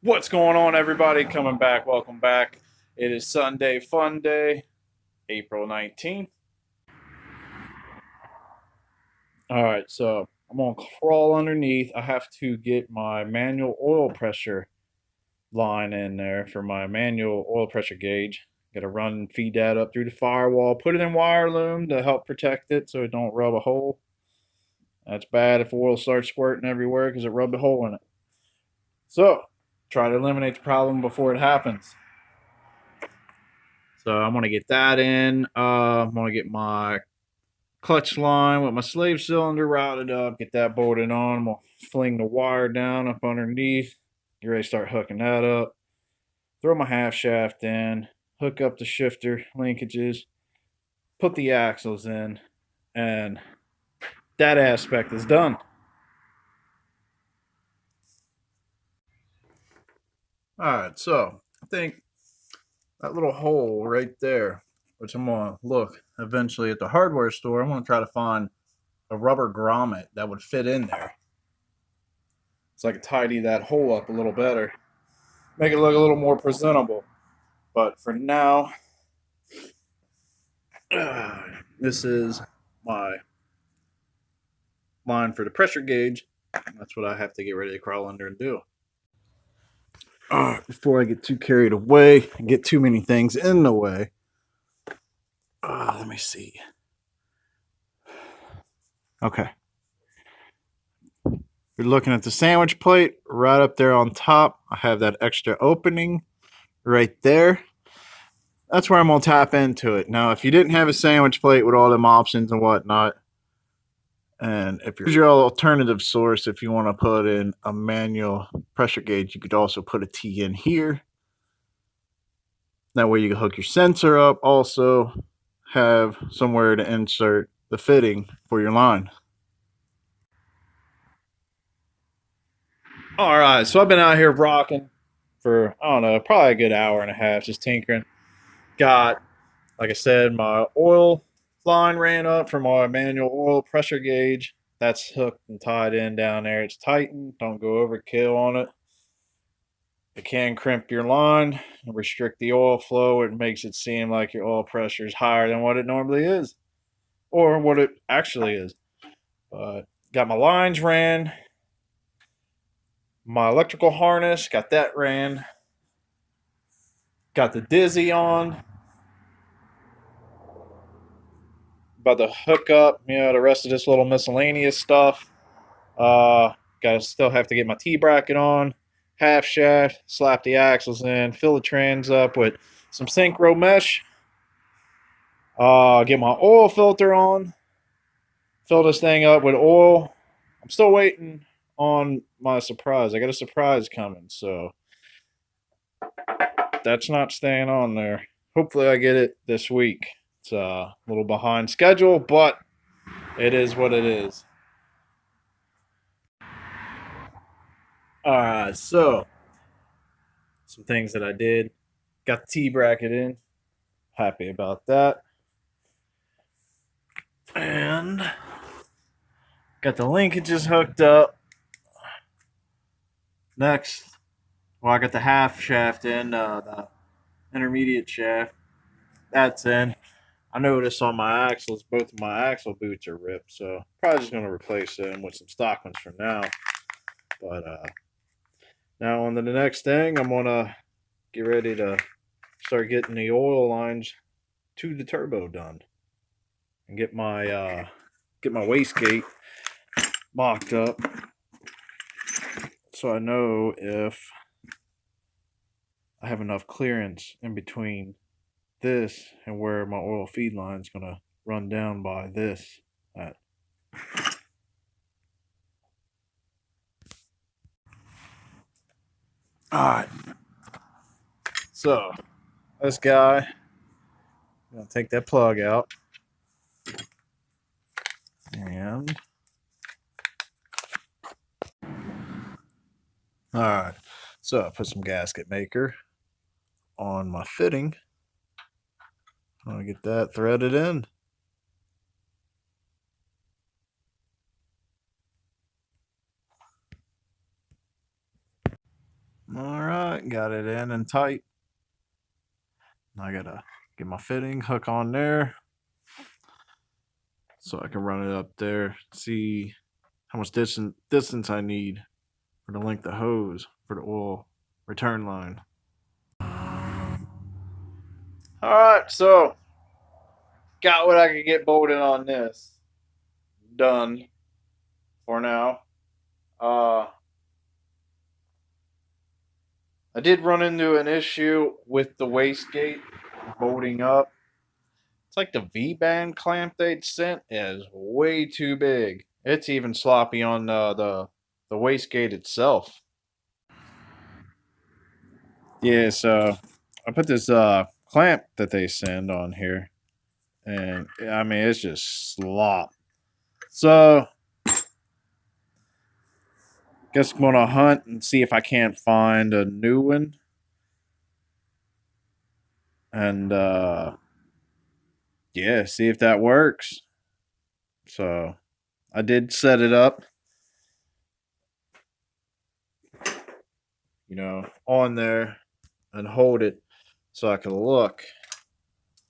What's going on, everybody? Coming back. Welcome back. It is Sunday Fun Day, April 19th. All right, so I'm going to crawl underneath. I have to get my manual oil pressure line in there for my manual oil pressure gauge. Got to run and feed that up through the firewall. Put it in wire loom to help protect it so it don't rub a hole. That's bad if oil starts squirting everywhere because it rubbed a hole in it. So, try to eliminate the problem before it happens. So I'm going to get that in. I'm going to get my clutch line with my slave cylinder routed up, get that bolted on. I'm going to fling the wire down up underneath. Get ready to start hooking that up. Throw my half shaft in, hook up the shifter linkages, put the axles in, and that aspect is done. Alright, so I think that little hole right there, which I'm going to look eventually at the hardware store, I'm going to try to find a rubber grommet that would fit in there. So I can tidy that hole up a little better. Make it look a little more presentable. But for now, this is my line for the pressure gauge. That's what I have to get ready to crawl under and do. Before I get too carried away and get too many things in the way. Let me see. Okay. You're looking at the sandwich plate right up there on top. I have that extra opening right there. That's where I'm going to tap into it. Now, if you didn't have a sandwich plate with all them options and whatnot, and if you're your alternative source, if you want to put in a manual pressure gauge, you could also put a T in here. That way you can hook your sensor up. Also have somewhere to insert the fitting for your line. All right, so I've been out here rocking for, I don't know, probably a good hour and a half, just tinkering. Got, like I said, my oil line ran up from my manual oil pressure gauge. That's hooked and tied in down there. It's tightened. Don't go overkill on it. It can crimp your line and restrict the oil flow. It makes it seem like your oil pressure is higher than what it normally is, or what it actually is. But got my lines ran. My electrical harness, got that ran. Got the dizzy on. About to hook up, the rest of this little miscellaneous stuff. Gotta still have to get my T-bracket on, half shaft, slap the axles in, fill the trans up with some synchro mesh. Get my oil filter on, fill this thing up with oil. I'm still waiting on my surprise. I got a surprise coming, so that's not staying on there. Hopefully I get it this week. It's a little behind schedule, but it is what it is. Alright, so some things that I did. Got the T-bracket in. Happy about that. And got the linkages hooked up. Next, well, I got the half shaft in, the intermediate shaft. That's in. I noticed on my axles, both of my axle boots are ripped, so probably just going to replace them with some stock ones for now. But now on to the next thing, I'm going to get ready to start getting the oil lines to the turbo done. And get my wastegate mocked up so I know if I have enough clearance in between this and where my oil feed line is going to run down by this. Alright, so this guy, I'm going to take that plug out and alright, so I put some gasket maker on my fitting. I'm going to get that threaded in. Alright. went and got it in and tight. I gotta get my fitting, hook on there, so I can run it up there, see how much distance I need for the length of hose for the oil return line. Alright, so got what I could get bolted on this. Done for now. I did run into an issue with the wastegate bolting up. It's like the V-band clamp they'd sent is way too big. It's even sloppy on the wastegate itself. Yeah, so I put this clamp that they send on here, and I mean it's just slop. So guess I'm gonna hunt and see if I can't find a new one. And yeah, see if that works. So I did set it up, on there and hold it so I can look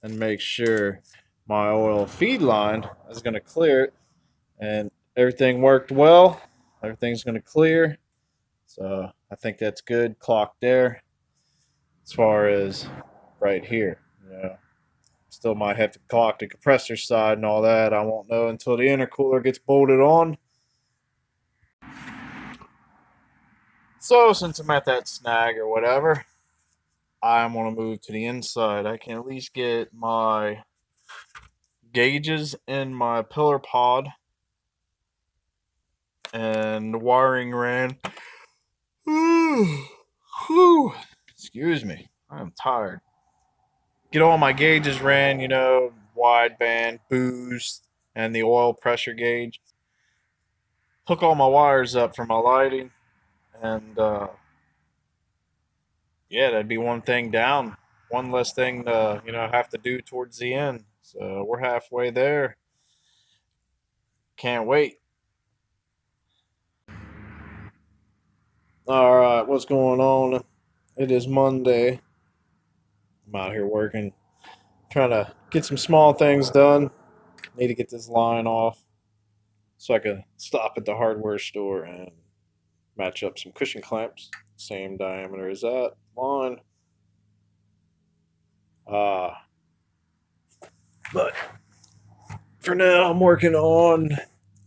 and make sure my oil feed line is going to clear it, and everything worked well. Everything's going to clear. So I think that's good. Clock there as far as right here. Still might have to clock the compressor side and all that. I won't know until the intercooler gets bolted on. So since I'm at that snag or whatever, I'm going to move to the inside. I can at least get my gauges in my pillar pod and wiring ran. Excuse me. I'm tired. Get all my gauges ran, wideband, boost, and the oil pressure gauge. Hook all my wires up for my lighting, and yeah, that'd be one thing down. One less thing to, have to do towards the end. So we're halfway there. Can't wait. All right, what's going on? It is Monday. I'm out here working, trying to get some small things done. Need to get this line off so I can stop at the hardware store and match up some cushion clamps, same diameter as that line. But for now, I'm working on,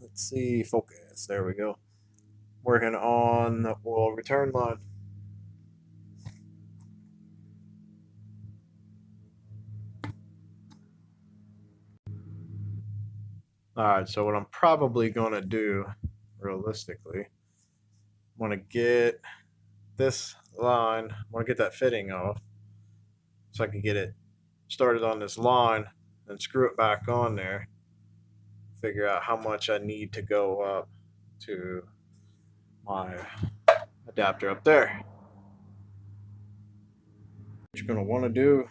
let's see, focus. There we go. Working on the oil return line. All right, so what I'm probably going to do, realistically, I'm going to get this line, I want to get that fitting off so I can get it started on this line and screw it back on there. Figure out how much I need to go up to my adapter up there. What you're going to want to do,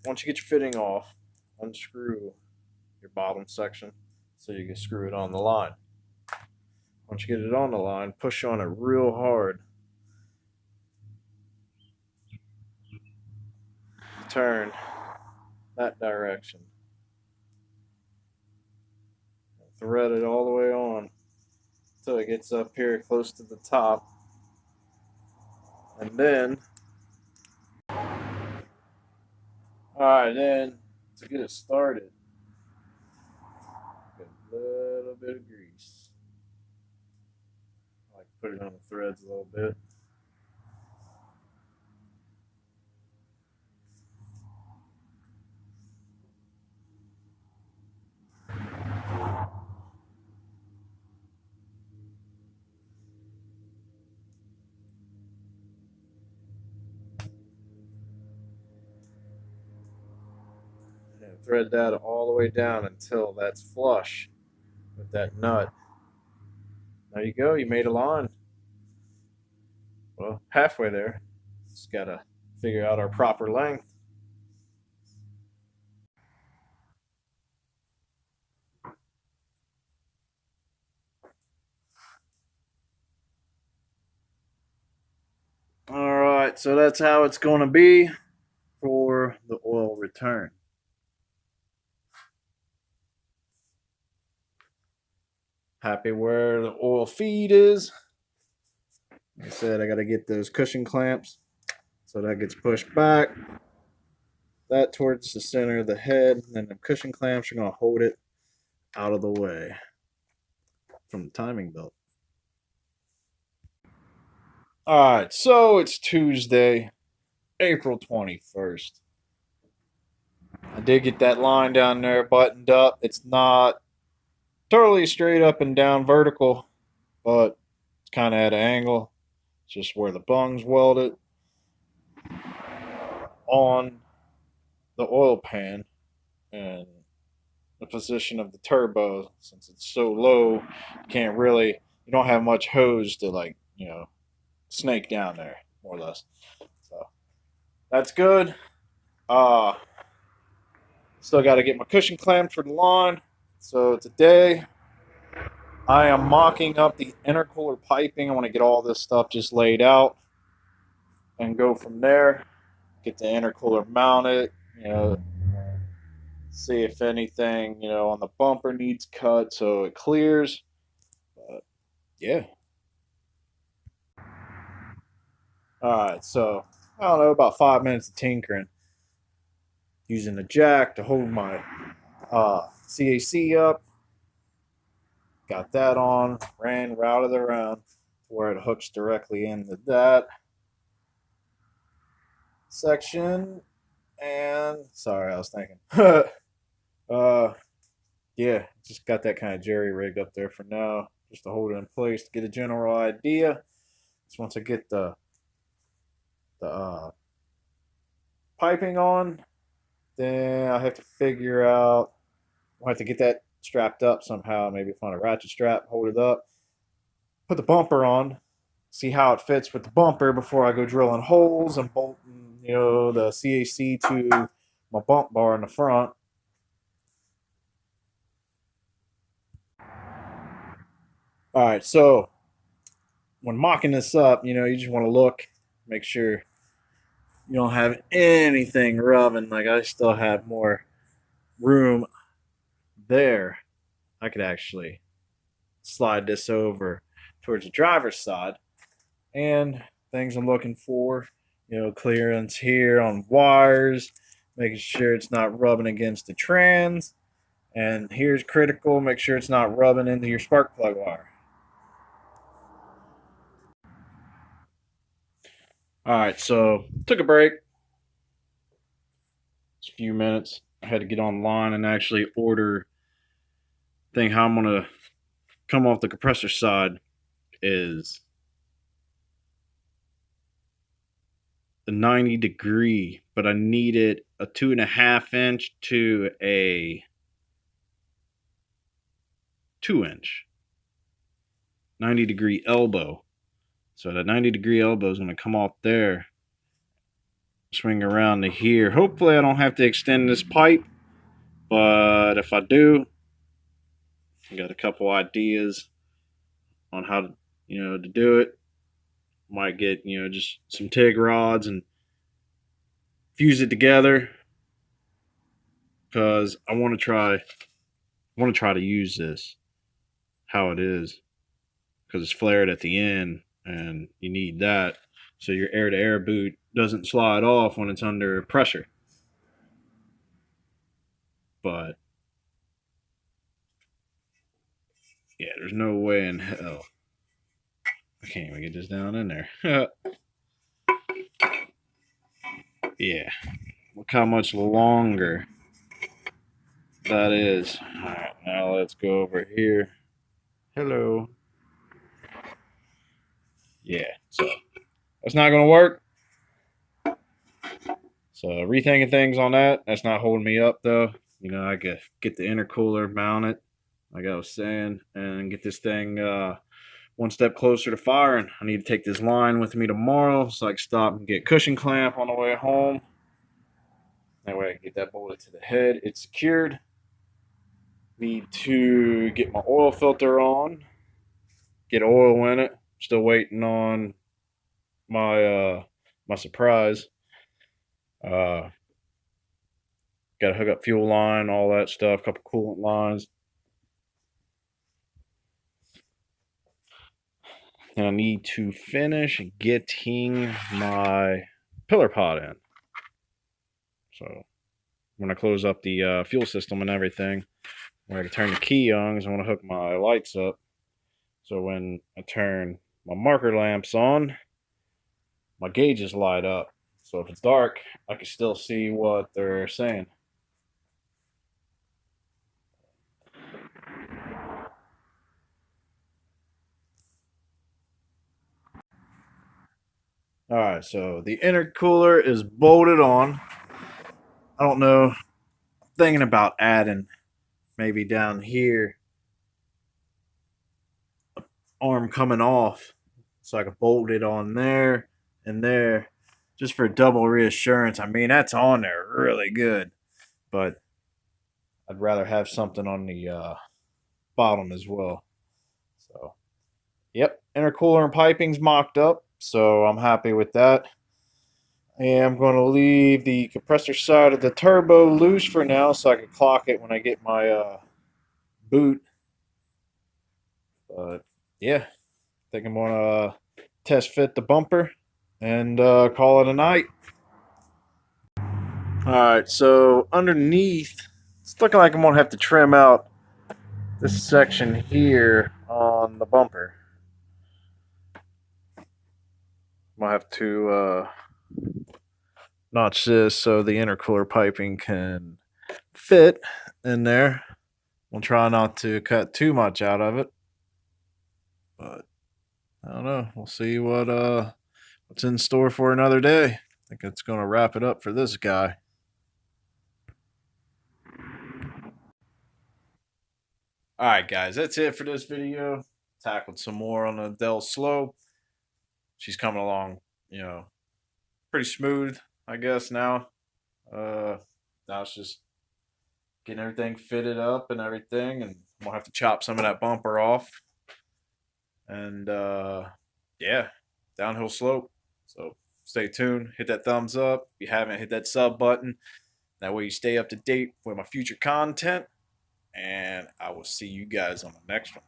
once you get your fitting off, unscrew your bottom section so you can screw it on the line. Once you get it on the line, push on it real hard. Turn that direction. Thread it all the way on until it gets up here close to the top. And then, alright, then to get it started, a little bit of grease. I like to put it on the threads a little bit. And thread that all the way down until that's flush with that nut. There you go, you made a line. Well, halfway there. Just gotta figure out our proper length. Alright, so that's how it's going to be for the oil return. Happy where the oil feed is. Like I said, I got to get those cushion clamps. So that gets pushed back. That towards the center of the head. And then the cushion clamps are going to hold it out of the way from the timing belt. Alright, so it's Tuesday, April 21st. I did get that line down there buttoned up. It's not totally straight up and down vertical, but it's kind of at an angle. It's just where the bung's welded on the oil pan and the position of the turbo. Since it's so low, you don't have much hose to snake down there, more or less. So that's good. Still got to get my cushion clamped for the line. So today I am mocking up the intercooler piping. I want to get all this stuff just laid out and go from there. Get the intercooler mounted, see if anything, on the bumper needs cut so it clears. But yeah. Alright, so I don't know, about 5 minutes of tinkering. Using the jack to hold my CAC up. Got that on, routed around where it hooks directly into that section. And sorry, I was thinking. Yeah, just got that kind of jerry rigged up there for now, just to hold it in place to get a general idea. Just once I get the piping on, then I have to figure out. I'll have to get that strapped up somehow. Maybe find a ratchet strap, hold it up, put the bumper on, see how it fits with the bumper before I go drilling holes and bolting, the CAC to my bump bar in the front. All right, so when mocking this up, you just want to look, make sure you don't have anything rubbing. Like I still have more room there. I could actually slide this over towards the driver's side. And things I'm looking for, clearance here on wires, making sure it's not rubbing against the trans. And here's critical, make sure it's not rubbing into your spark plug wire. Alright, so took a break. It's a few minutes. I had to get online and actually order thing how I'm gonna come off the compressor side is the 90 degree, but I needed a 2.5 inch to a 2-inch 90 degree elbow. So that 90 degree elbow is going to come off there, swing around to here. Hopefully I don't have to extend this pipe, but if I do, I got a couple ideas on how to do it. Might get just some TIG rods and fuse it together, because I want to try to use this how it is, because it's flared at the end and you need that so your air-to-air boot doesn't slide off when it's under pressure. But yeah, there's no way in hell I can't even get this down in there. Yeah, look how much longer that is. All right, now let's go over here. Hello. Yeah, so that's not gonna work. So rethinking things on that. That's not holding me up though. I could get the intercooler mounted, like I was saying, and get this thing one step closer to firing. I need to take this line with me tomorrow so I can stop and get cushion clamp on the way home. That way I can get that bolted to the head. It's secured. Need to get my oil filter on, get oil in it. Still waiting on my my surprise. Uh, Got to hook up fuel line, all that stuff, couple coolant lines. And I need to finish getting my pillar pod in. So when I close up the fuel system and everything, where I can turn the key on, because I want to hook my lights up. So when I turn my marker lamps on, my gauges light up. So if it's dark, I can still see what they're saying. All right, so the intercooler is bolted on. I don't know. Thinking about adding maybe down here arm coming off, so I could bolt it on there and there, just for double reassurance. I mean, that's on there really good, but I'd rather have something on the bottom as well. So, yep, intercooler and piping's mocked up, so I'm happy with that. And I'm going to leave the compressor side of the turbo loose for now, so I can clock it when I get my boot. But yeah, I think I'm going to test fit the bumper and call it a night. All right, so underneath, it's looking like I'm going to have to trim out this section here on the bumper. I'm going to have to notch this so the intercooler piping can fit in there. We'll try not to cut too much out of it, but I don't know. We'll see what's in store for another day. I think it's going to wrap it up for this guy. All right, guys, that's it for this video. Tackled some more on the Del Slow. She's coming along, pretty smooth, I guess now. Now it's just getting everything fitted up and everything, and we'll have to chop some of that bumper off. And yeah, downhill slope. So stay tuned. Hit that thumbs up. If you haven't, hit that sub button. That way you stay up to date with my future content. And I will see you guys on the next one.